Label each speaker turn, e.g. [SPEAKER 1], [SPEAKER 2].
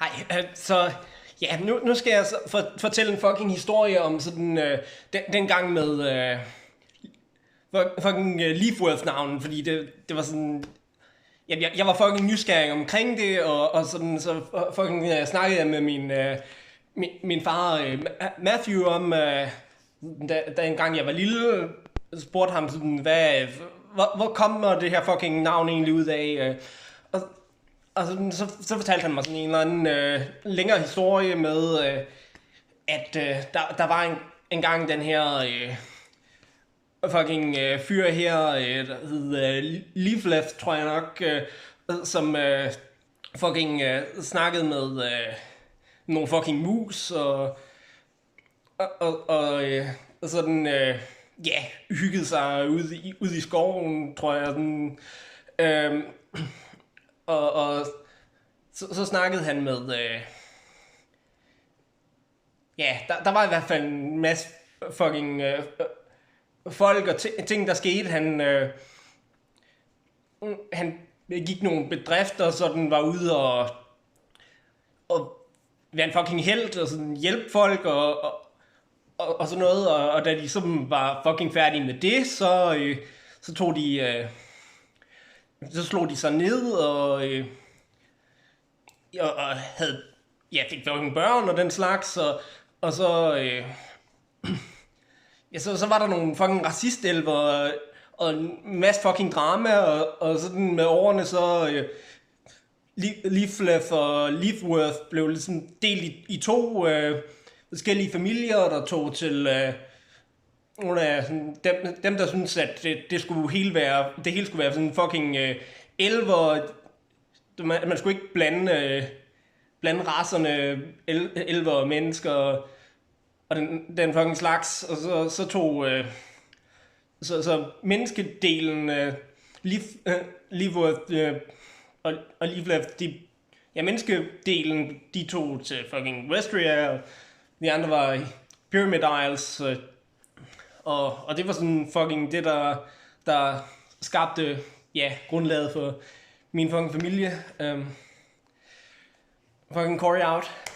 [SPEAKER 1] Hej, så ja, nu skal jeg så fortælle en fucking historie om sådan den gang med fucking Leafworth-navnen, fordi det var sådan. Jeg var fucking nysgerrig omkring det, og sådan så fucking snakkede jeg med min far Matthew om, da en gang jeg var lille, spurgte ham sådan, hvor kommer det her fucking navn egentlig ud af? Og så fortalte han mig sådan en eller anden længere historie med, at der var en gang den her fucking fyr her, der hed Leafleft, tror jeg nok, som fucking snakkede med nogle fucking mus, og sådan, ja, hyggede sig ude i skoven, tror jeg, sådan, og så snakkede han med, ja, der var i hvert fald en masse fucking folk og ting, der skete. Han gik nogle bedrifter, så den var ude og være en fucking helt og sådan hjælpe folk og sådan noget, og da de så var fucking færdige med det, så tog de så slog de sig ned og havde, ja, fik fucking børn og den slags, og så ja, så var der nogle fucking racistelver og en masse fucking drama, og sådan med årene, så Leaflef og Leafworth blev ligesom delt i to forskellige familier, der tog til nogle af dem der synes, at det skulle hele skulle være sådan fucking elver. Man skulle ikke blande racerne, elver og mennesker, og den fucking slags, og så tog så menneskedelen Leafworth og Leaflef, menneskedelen, de tog til fucking Westria, og de andre var i Pyramid Isles, og det var sådan fucking det, der skabte, ja, grundlaget for min fucking familie. Fucking Corey out.